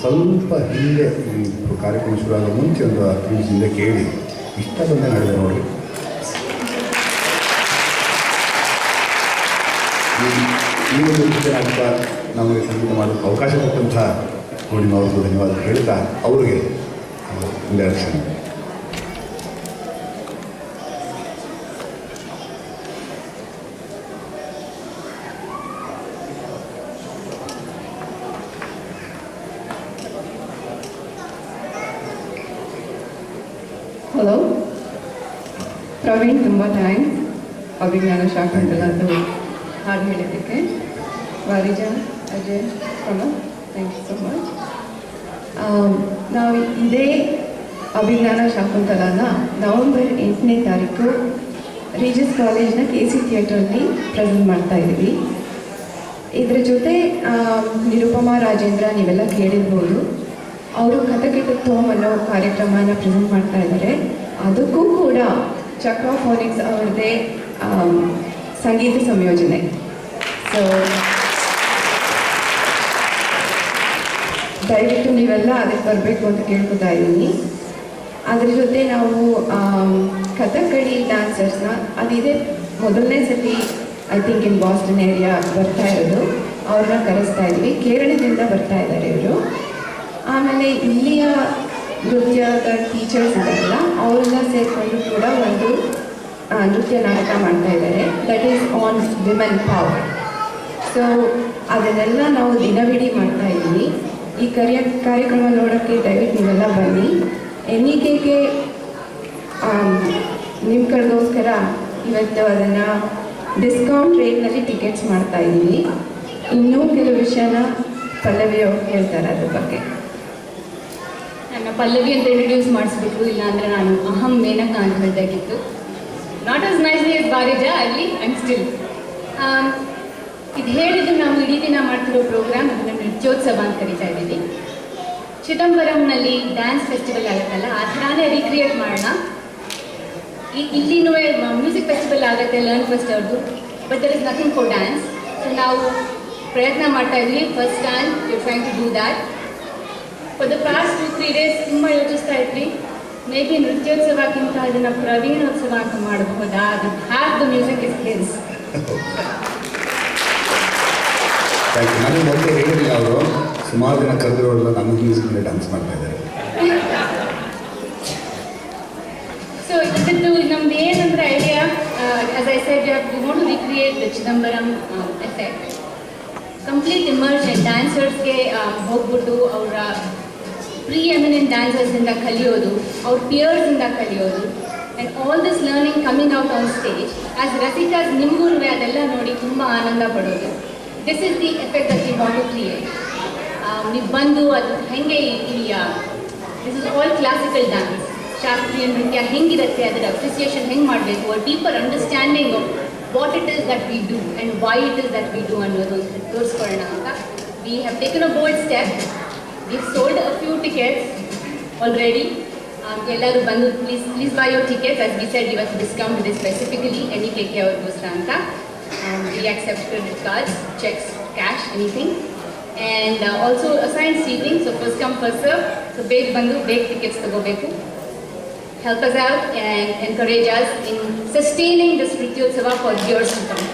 ಸ್ವಲ್ಪ ಹಿಂದೆ ಈ ಕಾರ್ಯಕ್ರಮ ಶುರುವಾದ ಮುಂಚೆ ಒಂದು 10 ನಿಮಿಷದಿಂದ ಕೇಳಿ ಇಷ್ಟ ಬಂದೇ ನಡೆದ ನೋಡಿ. ಈ ಒಂದು ನೃತ್ಯ ನಮಗೆ ಸಂಗೀತ ಮಾಡೋಕ್ಕೆ ಅವಕಾಶ ಕೊಟ್ಟಂಥ ಪೂರ್ಣಿಮಾ ಅವ್ರಿಗೂ ಧನ್ಯವಾದ ಹೇಳ್ತಾ ಅವ್ರಿಗೆ ಡೈರೆಕ್ಷನ್. ಹಲೋ ಪ್ರವೀಣ್, ತುಂಬ ಥ್ಯಾಂಕ್ಸ್ ಅಭಿಜ್ಞಾನ ಶಾಕುಂತಲದ್ದು ಹಾಡು ಹೇಳಿದ್ದಕ್ಕೆ. Varijan, Ajay, Kamal, thank you so much. ನಾವು ಇದೇ ಅಭಿಜ್ಞಾನ ಶಾಕುಂತಲನ ನವೆಂಬರ್ 8ನೇ ತಾರೀಕು ರೀಜಸ್ ಕಾಲೇಜ್ನ KC ಥಿಯೇಟ್ರಲ್ಲಿ ಪ್ರೆಸೆಂಟ್ ಮಾಡ್ತಾ ಇದ್ದೀವಿ. ಇದ್ರ ಜೊತೆ ನಿರುಪಮಾ ರಾಜೇಂದ್ರ ನೀವೆಲ್ಲ ಕೇಳಿರ್ಬೋದು, ಅವರು ಕಥೆಕೆಟ್ಟುತ್ತೋಮ್ ಅನ್ನೋ ಕಾರ್ಯಕ್ರಮನ ಪ್ರೆಸೆಂಟ್ ಮಾಡ್ತಾ ಇದ್ದಾರೆ. ಅದಕ್ಕೂ ಕೂಡ ಚಕ್ರಾಫೋನಿಕ್ಸ್ ಅವ್ರದ್ದೇ ಸಂಗೀತ ಸಂಯೋಜನೆ. ಸೊ ದಯವಿಟ್ಟು ನೀವೆಲ್ಲ ಅದಕ್ಕೆ ಬರಬೇಕು ಅಂತ ಕೇಳ್ಕೊತಾ ಇದ್ದೀನಿ. ಅದ್ರ ಜೊತೆ ನಾವು ಕಥಕ್ಕಳಿ ಡ್ಯಾನ್ಸರ್ಸ್ನ ಅದಿದೆ ಮೊದಲನೇ ಸತಿ I think in Boston area ಬರ್ತಾ ಇರೋದು, ಅವ್ರನ್ನ ಕರೆಸ್ತಾ ಇದ್ವಿ. ಕೇರಳದಿಂದ ಬರ್ತಾ ಇದ್ದಾರೆ ಇವರು. ಆಮೇಲೆ ಇಲ್ಲಿಯ ನೃತ್ಯದ ಟೀಚರ್ಸ್ ಇದ್ದಾರಲ್ಲ ಅವರೆಲ್ಲ ಸೇರಿಕೊಂಡು ಕೂಡ ಒಂದು ನೃತ್ಯ ನಾಟಕ ಮಾಡ್ತಾ ಇದ್ದಾರೆ. That is on women power. So ಅದನ್ನೆಲ್ಲ ನಾವು ದಿನವಿಡೀ ಮಾಡ್ತಾ ಇದ್ದೀವಿ. ಈ ಕಾರ್ಯಕ್ರಮ ನೋಡೋಕ್ಕೆ ದಯವಿಟ್ಟು ನೀವೆಲ್ಲ ಬನ್ನಿ. NEKಗೆ ನಿಮ್ಮ ಕಡೆಗೋಸ್ಕರ ಇವತ್ತು ಅದನ್ನು ಡಿಸ್ಕೌಂಟ್ ರೇಟ್ನಲ್ಲಿ ಟಿಕೆಟ್ಸ್ ಮಾಡ್ತಾ ಇದ್ದೀವಿ. ಇನ್ನೂ ಕೆಲವು ವಿಷಯನ ಪಲ್ಲವಿ ಅವ್ರು ಹೇಳ್ತಾರೆ ಅದ್ರ ಬಗ್ಗೆ. ನನ್ನ ಪಲ್ಲವಿ ಅಂತ ಇಂಟ್ರೊಡ್ಯೂಸ್ ಮಾಡಿಸ್ಬಿಟ್ಟು, ಇಲ್ಲಾಂದರೆ ನಾನು ಅಹಂ ಮೇನಕ ಅಂತ ಹೇಳಿದಾಗಿತ್ತು. ನಾಟ್ ಆಸ್ ನೈಸ್ಲಿ ಎಸ್ ಬಾರಿಜ ಅಲ್ಲಿ ಆ್ಯಂಡ್ ಸ್ಟಿಲ್. ಇದು ಹೇಳಿದ್ದು ನಾವು ಇಡೀ ದಿನ ಮಾಡ್ತಿರೋ ಪ್ರೋಗ್ರಾಮ್, ಅದನ್ನು ನೃತ್ಯೋತ್ಸವ ಅಂತ ಕರಿತಾ ಇದ್ದೀವಿ. ಚಿದಂಬರಂನಲ್ಲಿ ಡ್ಯಾನ್ಸ್ ಫೆಸ್ಟಿವಲ್ ಆಗುತ್ತಲ್ಲ, ಆ ಥರನೇ ರೀಕ್ರಿಯೇಟ್ ಮಾಡೋಣ. ಇಲ್ಲಿನೂ ಮ್ಯೂಸಿಕ್ ಫೆಸ್ಟಿವಲ್ ಆಗುತ್ತೆ, ಲರ್ನ್ ಫೆಸ್ಟ್ ಅವ್ರದ್ದು, but there is nothing for dance. So ನಾವು ಪ್ರಯತ್ನ ಮಾಡ್ತಾ ಇದ್ವಿ. First time you trying to do that. For the past 2-3 days ತುಂಬ ಯೋಚಿಸ್ತಾ ಇದ್ವಿ, ಮೇ ಬಿ ನೃತ್ಯೋತ್ಸವಕ್ಕಿಂತ ಅದನ್ನು ಪ್ರವೀಣೋತ್ಸವ ಅಂತ ಮಾಡಬಹುದಾ, ಅದು have the music is his. ನನಗೆ ಮೊದಲು ಹೇಳಿರಲಿಲ್ಲ, ಅವರು ಸುಮಾರು ಜನ ಕರೆದಿರೋಲ್ಲ ನಮ್ಮ ಮ್ಯೂಸಿಕ್ನಲ್ಲಿ ಡ್ಯಾನ್ಸ್ ಮಾಡ್ತಾ ಇದ್ದಾರೆ. ಸೊ ಇದದ್ದು ನಮ್ದು ಏನಂದ್ರೆ idea, as I said, we want to recreate the Chidambaram effect. Complete immersion ಡ್ಯಾನ್ಸರ್ಸ್ಗೆ ಹೋಗ್ಬಿಟ್ಟು ಅವರ ಪ್ರೀ ಎಮಿನೆಂಟ್ ಡ್ಯಾನ್ಸರ್ಸಿಂದ ಕಲಿಯೋದು, ಅವ್ರ ಪಿಯರ್ಸಿಂದ ಕಲಿಯೋದು, and all this learning coming out on stage. As ರಸಿಕರ್ಸ್ ನಿಮಗೂ ಅದೆಲ್ಲ ನೋಡಿ ತುಂಬ ಆನಂದ ಪಡೋದು. This is the effect that we want to create. ನೀವು ಬಂದು ಅದು ಹೇಗೆ this is all classical dance, ಶಾಸ್ತ್ರೀಯ ನೃತ್ಯ ಹೆಂಗಿರುತ್ತೆ, ಅದರ ಅಪ್ರಿಸಿಯೇಷನ್ ಹೆಂಗೆ ಮಾಡಬೇಕು, a deeper understanding of what it is that we do and why it is that we do ಅನ್ನೋದು ತೋರಿಸ್ಕೊಳ್ಳೋಣ ಅಂತ. We have taken a bold step. We sold a few tickets already. ಎಲ್ಲರೂ ಬಂದು please buy your tickets. As we said, ಇವತ್ತು discount ಇದೆ specifically NEKಗೆ ಅವ್ರಿಗೋಸ್ಕರ ಅಂತ. We accept credit cards, checks, cash, anything. And also assigned seating, so first come first serve. So beg bandu, beg tickets tagobeku. Help us out and encourage us in sustaining this Nrityotsava for years to come.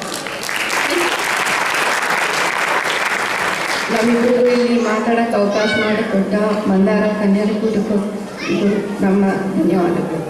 ನಮ್ಮಿಬ್ಬರಿಗೂ ಇಲ್ಲಿ ಮಾತಾಡೋಕ್ಕೆ ಅವಕಾಶ ಮಾಡಿಕೊಟ್ಟ ಮಂದಾರ ಕನ್ಯಾಕೂಟಕ್ಕೂ ನಮ್ಮ ಧನ್ಯವಾದಗಳು.